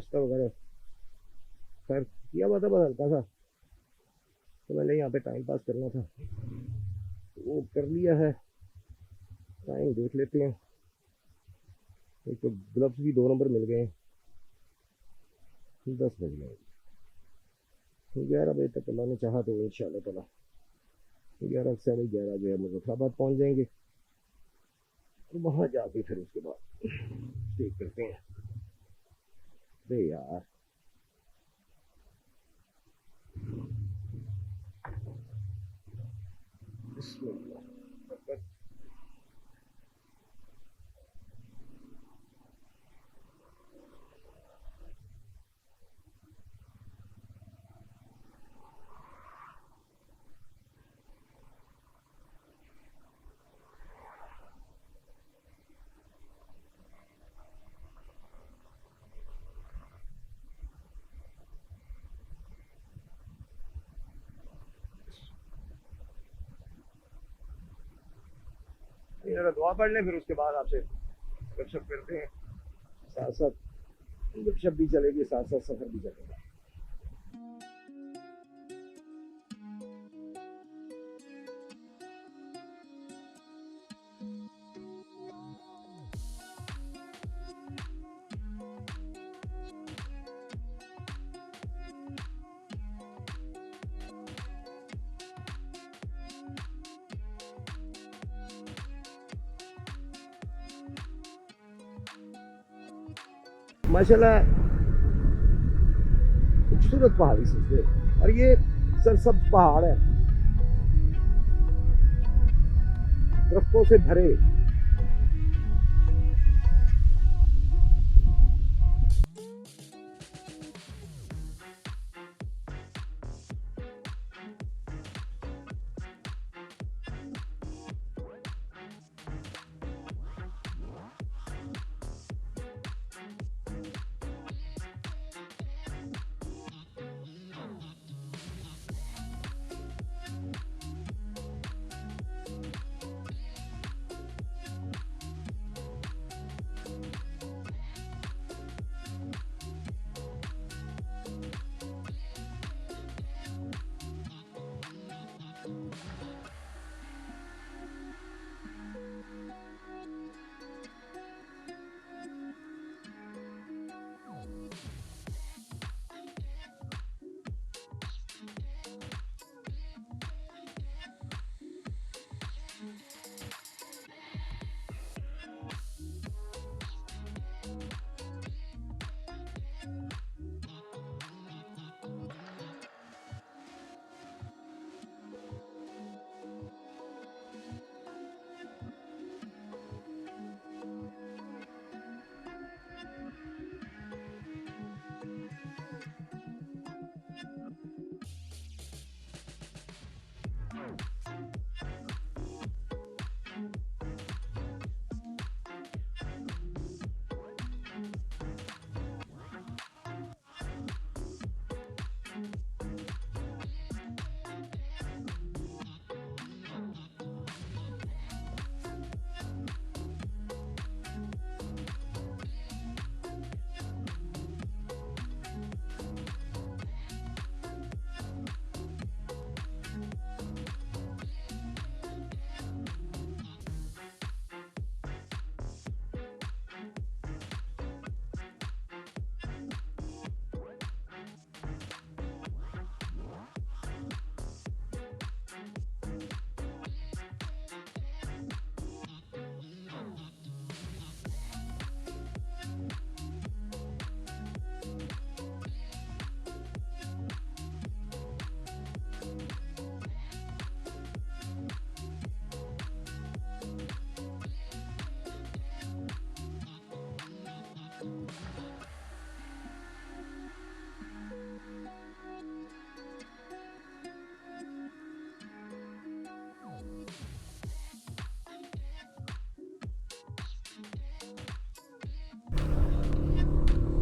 नाश्ता वगैरह खैर किया हुआ था, बस हल्का सा, तो मैंने यहाँ पे टाइम पास करना था तो वो कर लिया है। टाइम देख लेते हैं, एक तो ग्लव्स भी 2 नंबर मिल गए हैं। 10 बज गए, 11 बजे तक अल्लाह ने चाहा तो इंशाल्लाह ताला 11 से 11 जो है मुजफ्फराबाद पहुँच जाएंगे, और वहाँ जाके फिर उसके बाद स्टे करते हैं। अरे यार बिस्मिल्लाह। जरा दुआ पढ़ लें, फिर उसके बाद आपसे गपशप करते हैं, साथ साथ गपशप भी चलेगी, साथ साथ सफर भी चलेगा। माशाल्लाह खूबसूरत पहाड़ी सिलसिले, और ये सरसब्ज पहाड़ है, दरख्तों से भरे।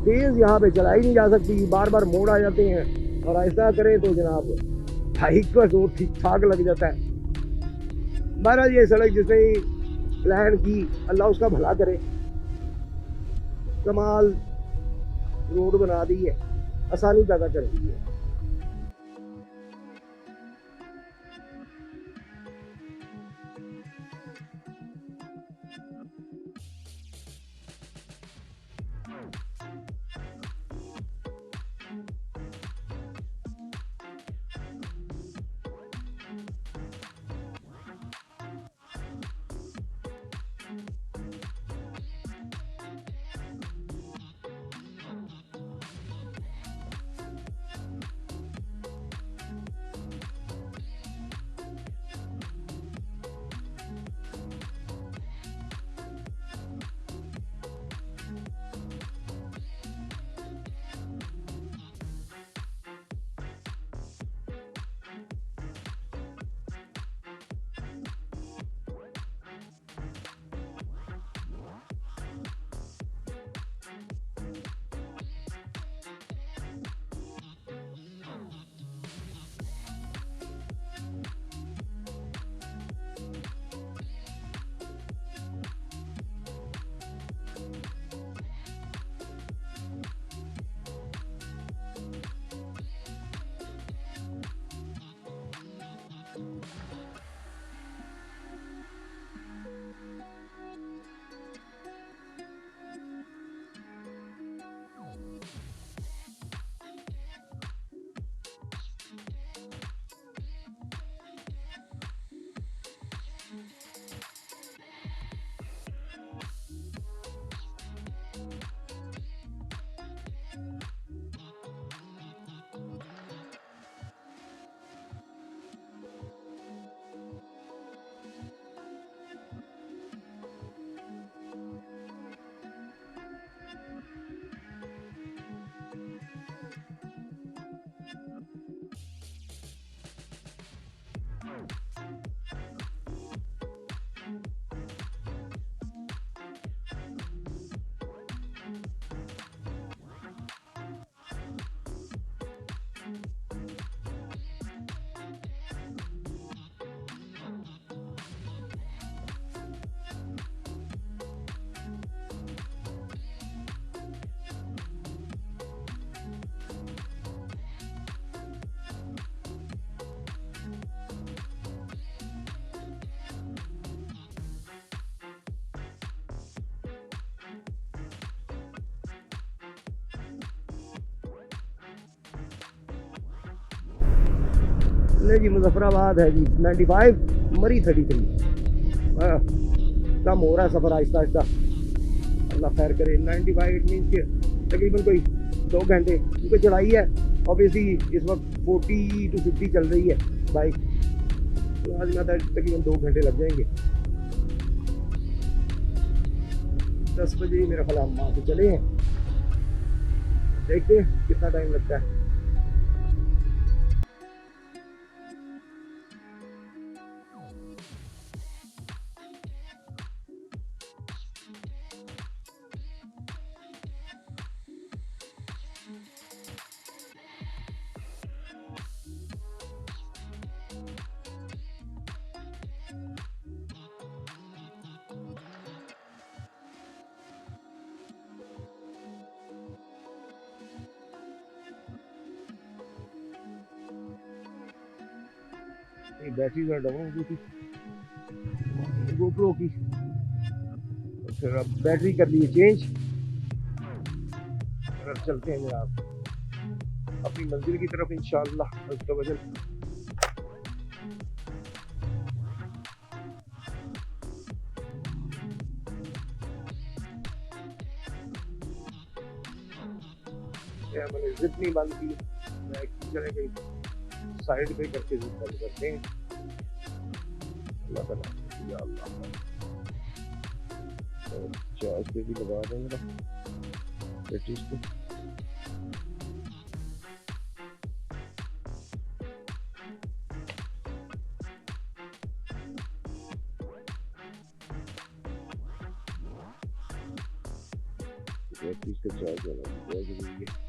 तेज यहाँ पे चलाई नहीं जा सकती, बार बार मोड़ आ जाते हैं, और ऐसा करें तो जनाब बाइक पर जोर ठीक ठाक लग जाता है। महाराज ये सड़क जिसने प्लान की, अल्लाह उसका भला करे। कमाल रोड बना दी है, आसानी पैदा कर दी है। नहीं जी, मुजफ्फराबाद है जी 95, मरी 33। कम हो रहा है सफ़र आहिस्ता आहिस्ता, अल्लाह खैर करे। 95 इट मीन के तकरीबन कोई 2 घंटे, क्योंकि चढ़ाई है ऑब्वियसली इस वक्त 40 to 50 चल रही है बाइक, तो आज मैं तकरीबन 2 घंटे लग जाएंगे। 10 बजे मेरा ख्याल हम वहाँ से चले हैं, देखते हैं कितना टाइम लगता है। बैटरी का डाउन हो गई थी गोप्रो की, फिर अब बैटरी कर ली चेंज। अब चलते हैं जनाब अपनी मंजिल की तरफ इंशाअल्लाह अज़्ज़ व जल। मैंने जिप नहीं बंद की, मैं चले गई साइड पे करके जिप बंद करते हैं। अल्लाह ताला या अल्लाह, चार्ज पे भी लगा देंगे बैटरी को। बैटरी का चार्ज होना बहुत जरूरी है।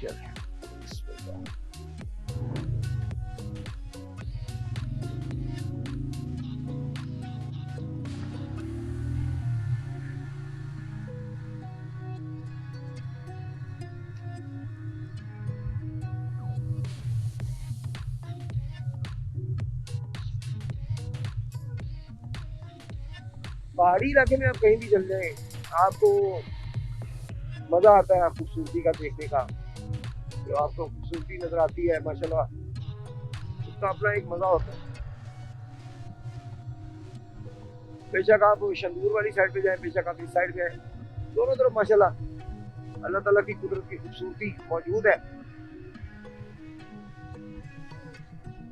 चल पहाड़ी इलाके में आप कहीं भी चल जाएं, आपको मजा आता है खूबसूरती का देखने का। जो आपको खूबसूरती नजर आती है माशाल्लाह, उसका अपना एक मजा होता है। बेशक आप शंदूर वाली साइड पे जाए, बेशक आप इस साइड पे जाए, दोनों तरफ माशाल्लाह अल्लाह ताला की कुदरत की खूबसूरती मौजूद है।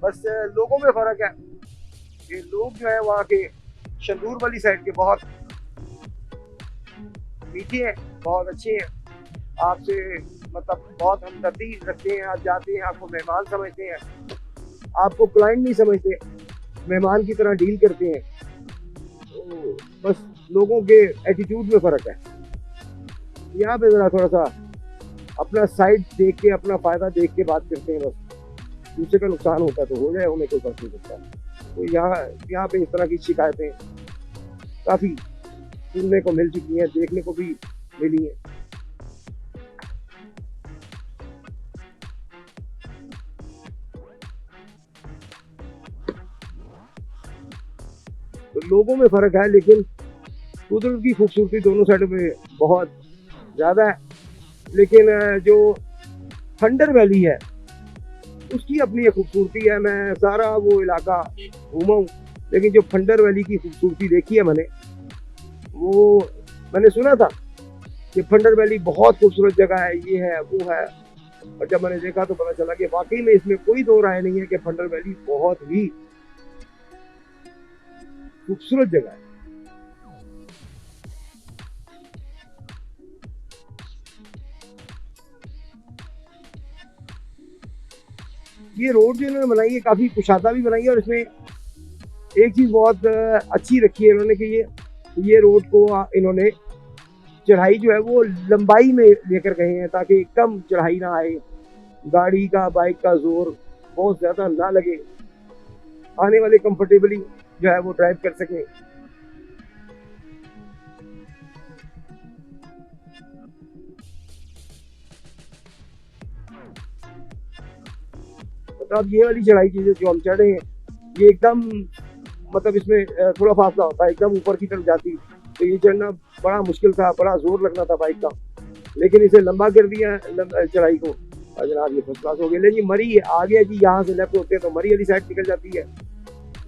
बस लोगों में फर्क है कि लोग जो है वहाँ के शंदूर वाली साइड के बहुत मीठे हैं, बहुत अच्छे हैं, आपसे मतलब बहुत हमदर्दी रखते हैं। आप जाते हैं, आपको मेहमान समझते हैं, आपको क्लाइंट नहीं समझते, मेहमान की तरह डील करते हैं। तो बस लोगों के एटीट्यूड में फ़र्क है। यहाँ पे ज़रा थोड़ा सा अपना साइड देख के, अपना फ़ायदा देख के बात करते हैं। बस दूसरे का नुकसान होता है तो हो जाए, उन्हें कोई फर्क नहीं पड़ता। तो यहाँ पे इस तरह की शिकायतें काफ़ी सुनने को मिल चुकी हैं, देखने को भी मिली हैं। तो लोगों में फ़र्क है, लेकिन कुदरत की खूबसूरती दोनों साइड में बहुत ज़्यादा है। लेकिन जो थंडर वैली है उसकी अपनी एक खूबसूरती है। मैं सारा वो इलाका घूमा हूँ, लेकिन जो खंडर वैली की खूबसूरती देखी है वो मैंने सुना था कि खंडर वैली बहुत खूबसूरत जगह है, ये है वो है, और जब मैंने देखा तो पता चला कि वाकई में इसमें कोई दो राय नहीं है कि खंडर वैली बहुत ही खूबसूरत जगह है। ये रोड जो इन्होंने बनाई है काफी कुशादा भी बनाई है, और इसमें एक चीज बहुत अच्छी रखी है इन्होंने कि ये रोड को इन्होंने चढ़ाई जो है वो लंबाई में लेकर गए हैं, ताकि कम चढ़ाई ना आए, गाड़ी का बाइक का जोर बहुत ज्यादा ना लगे, आने वाले कंफर्टेबली जो है वो ड्राइव कर सकें। तो अब ये वाली चढ़ाई चीजें जो हम चढ़ रहे हैं, ये एकदम मतलब इसमें थोड़ा फासला होता है, एकदम ऊपर की तरफ जाती, तो ये चढ़ना बड़ा मुश्किल था, बड़ा जोर लगना था बाइक का, लेकिन इसे लंबा कर दिया चढ़ाई को। और जनाब ये फर्स्ट क्लास हो गया। लेकिन मरी आ गया जी, यहाँ से लेफ्ट होते हैं तो मरी वाली साइड निकल जाती है।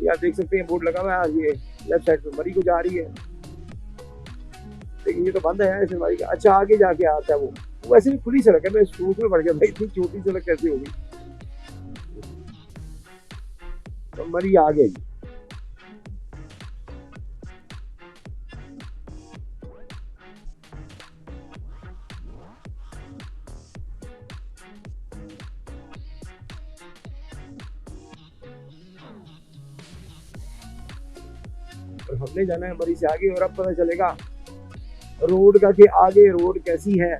यहाँ देख सकते हैं बोर्ड लगा हुआ है, ये लेफ्ट साइड पे मरी को जा रही है, लेकिन ये तो बंद है इसे मरी का। अच्छा आगे जाके आता है वो वैसे भी खुली सड़क है। मैं सोच में पड़ गया भाई इतनी छोटी सड़क कैसे होगी। तो मरी आ गया जी। और हमने जाना है मरी से आगे, और अब पता चलेगा रोड का कि आगे रोड कैसी है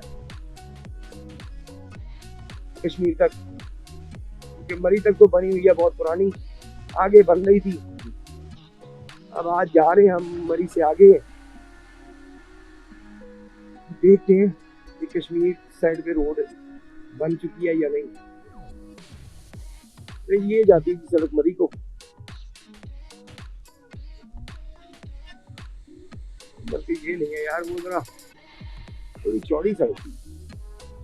कश्मीर तक, क्योंकि मरी तक तो बनी हुई है बहुत पुरानी, आगे बन रही थी। अब आज जा रहे हैं हम मरी से आगे, देखते हैं कि कश्मीर साइड पे रोड बन चुकी है या नहीं। तो ये जाती है सड़क मरी को, बल्कि ये नहीं है यार, वो जरा थोड़ी चौड़ी सड़क थी,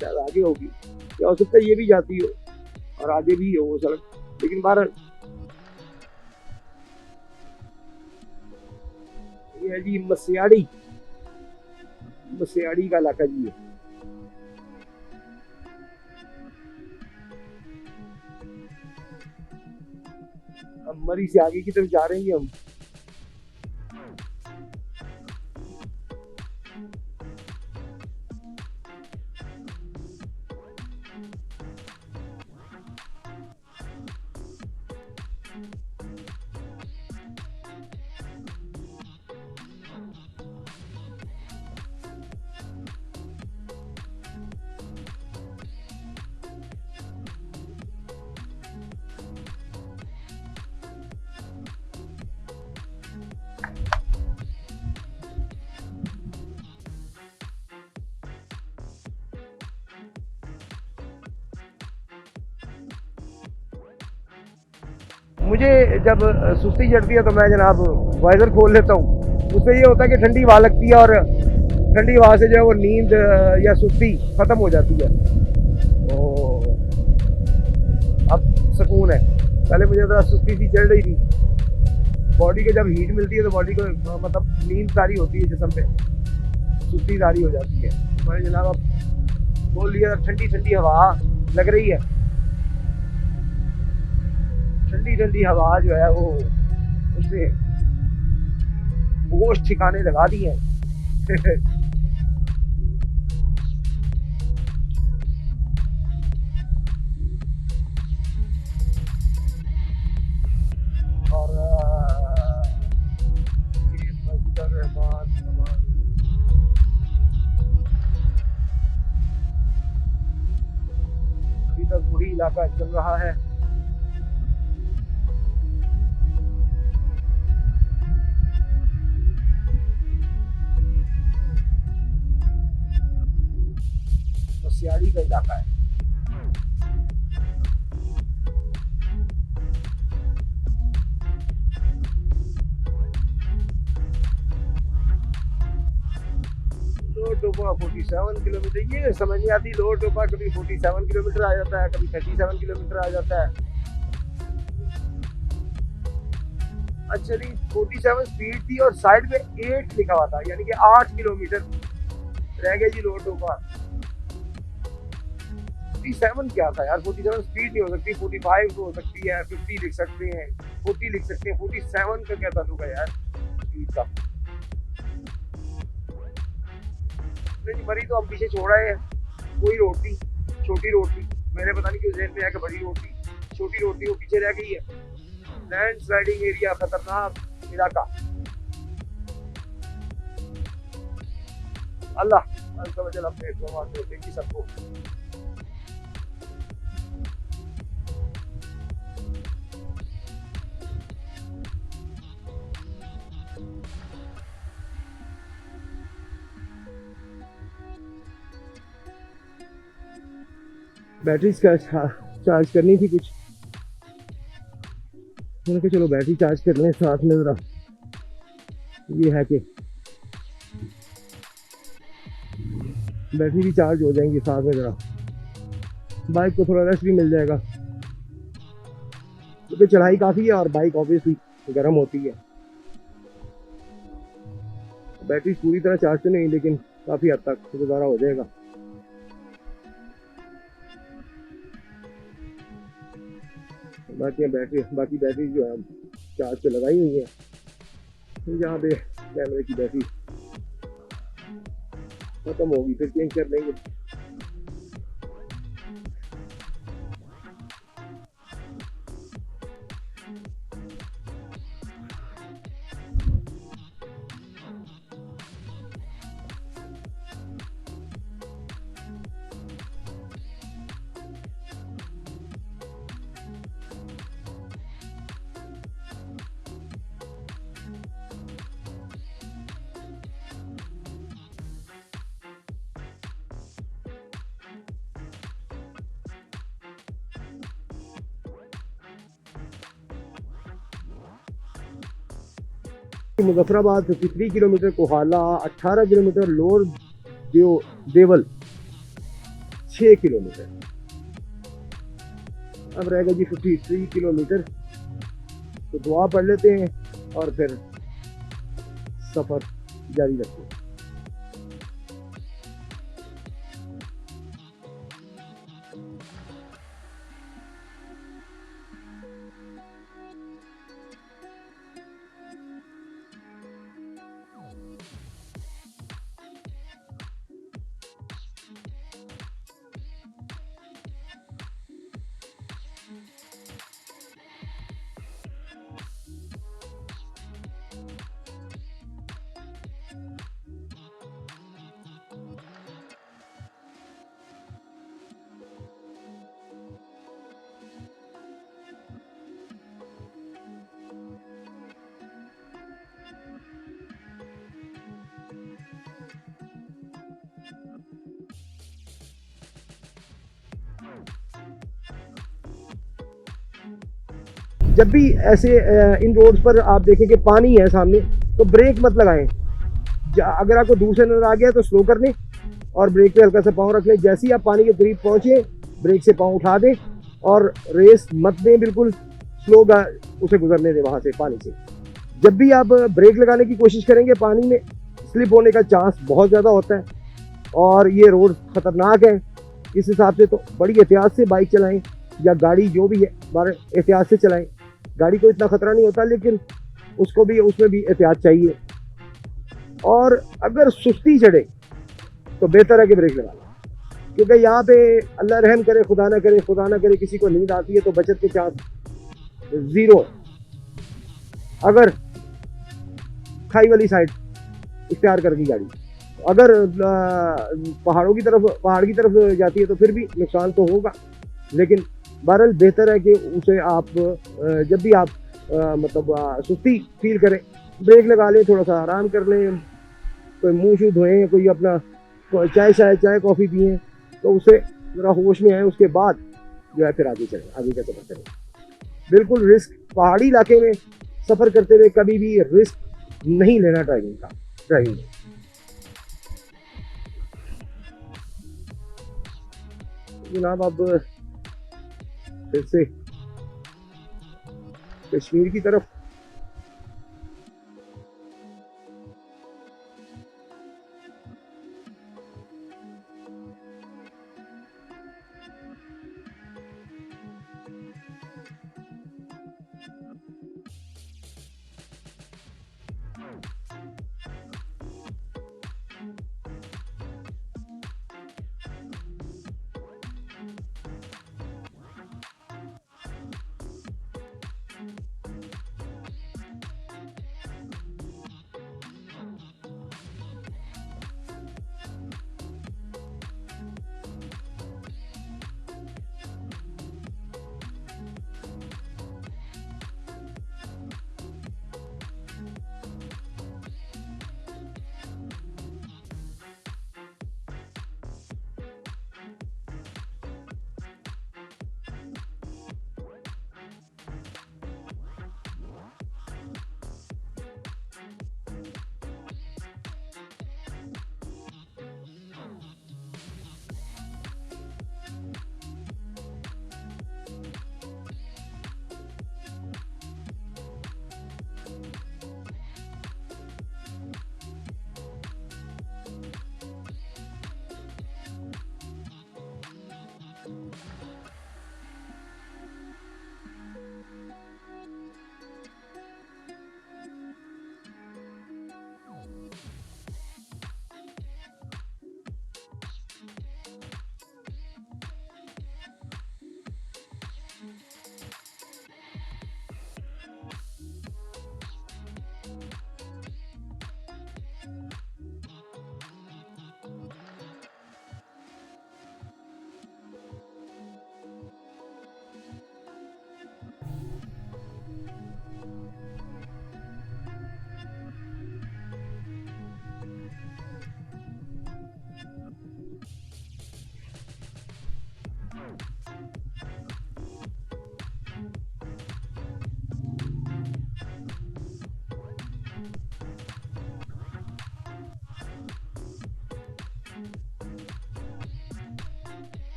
शायद आगे होगी, या हो सकता है ये भी जाती हो और आगे भी हो वो सड़क, लेकिन बहरहाल ये है जी मसियाड़ी, मसियाड़ी का इलाका जी है। हम मरी से आगे की तरफ जा रहे हैं हम। मुझे जब सुस्ती चढ़ती है तो मैं जनाब वाइजर खोल लेता हूँ, उससे ये होता है कि ठंडी हवा लगती है और ठंडी हवा से जो है वो नींद या सुस्ती खत्म हो जाती है। तो अब सुकून है। पहले मुझे थोड़ा सुस्ती सी चढ़ रही थी। बॉडी को जब हीट मिलती है तो बॉडी को मतलब नींद सारी होती है जिस्म पे, सुस्ती सारी हो जाती है। मैंने जनाब अब बोल लिया, ठंडी ठंडी हवा लग रही है। ठंडी ठंडी हवा जो है वो उसने होश ठिकाने लगा दी है। और अभी तक वही इलाका चल रहा है। सियाड़ी का इलाका है। लोअर टोपा 47 किलोमीटर, ये समझ नहीं आती। लोअर टोपा कभी 47 किलोमीटर आ जाता है, कभी 37 किलोमीटर आ जाता है। अच्छा जी, 47 स्पीड थी और साइड पे 8 लिखा हुआ था, यानी कि 8 किलोमीटर रह गए जी लोअर टोपा। 47 क्या था यार? 47 स्पीड नहीं हो सकती, 45 हो सकती है, 50 लिख सकते हैं, 40 लिख सकते हैं। 47 का क्या ताल्लुक है यार स्पीड का? नहीं, मरी तो हम पीछे छोड़ आए हैं। कोई रोड थी, छोटी रोड थी। मैंने पता नहीं क्यों ज़हन में आया कि बड़ी रोड थी, छोटी रोड थी, वो पीछे रह गई है। लैंड स्लाइडिंग एरिया, खतरनाक इलाका। अल्लाह अपने देगी सबको। बैटरी चार्ज करनी थी कुछ, मैंने कहा चलो बैटरी चार्ज कर लें साथ में। ज़रा ये है कि बैटरी भी चार्ज हो जाएंगी साथ में, ज़रा बाइक को थोड़ा रेस्ट भी मिल जाएगा, क्योंकि चढ़ाई काफ़ी है और बाइक ऑब्वियसली गर्म होती है। बैटरी पूरी तरह चार्ज तो नहीं, लेकिन काफ़ी हद तक गुजारा हो जाएगा। बाकी बैटरी जो है चार्ज पे लगाई हुई है। जहाँ पे कैमरे की बैटरी खत्म होगी फिर चेंज कर लेंगे। Muzaffarabad 53 kilometre, Kohala 18 kilometre, lower Dewal 6 kilometre. अब रहेगा जी 53 किलोमीटर। तो दुआ पढ़ लेते हैं और फिर सफ़र जारी रखते हैं। जब भी ऐसे इन रोड्स पर आप देखें कि पानी है सामने, तो ब्रेक मत लगाएं। अगर आपको दूर से नजर आ गया तो स्लो कर लें और ब्रेक पे हल्का सा पाँव रख लें। जैसे ही आप पानी के करीब पहुंचे ब्रेक से पाँव उठा दें और रेस मत दें, बिल्कुल स्लो उसे गुजरने दें वहां से पानी से। जब भी आप ब्रेक लगाने की कोशिश करेंगे पानी में स्लिप होने का चांस बहुत ज़्यादा होता है और ये रोड खतरनाक है। इस हिसाब से तो बड़ी एहतियात से बाइक चलाएं या गाड़ी जो भी है बड़े एहतियात से चलाएं। गाड़ी को इतना खतरा नहीं होता लेकिन उसमें भी एहतियात चाहिए। और अगर सुस्ती चढ़े तो बेहतर है कि ब्रेक लगा लें, क्योंकि यहाँ पे अल्लाह रहम करे, खुदा ना करे किसी को नींद आती है तो बचत के चांस ज़ीरो। अगर खाई वाली साइड इख्तियार कर दी गाड़ी, अगर पहाड़ की तरफ जाती है तो फिर भी नुकसान तो होगा, लेकिन बहरहाल बेहतर है कि उसे आप जब भी आप सुस्ती फील करें ब्रेक लगा लें, थोड़ा सा आराम कर लें, कोई मुंह शूँ धोएं, कोई अपना चाय कॉफ़ी पिए तो उसे ज़रा होश में आए, उसके बाद जो है फिर आगे का सफ़र करें। बिल्कुल रिस्क पहाड़ी इलाके में सफ़र करते हुए कभी भी रिस्क नहीं लेना ड्राइविंग में। जनाब अब फिर से कश्मीर की तरफ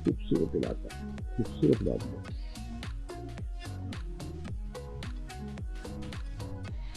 खूबसूरत इलाका, खूबसूरत बात है।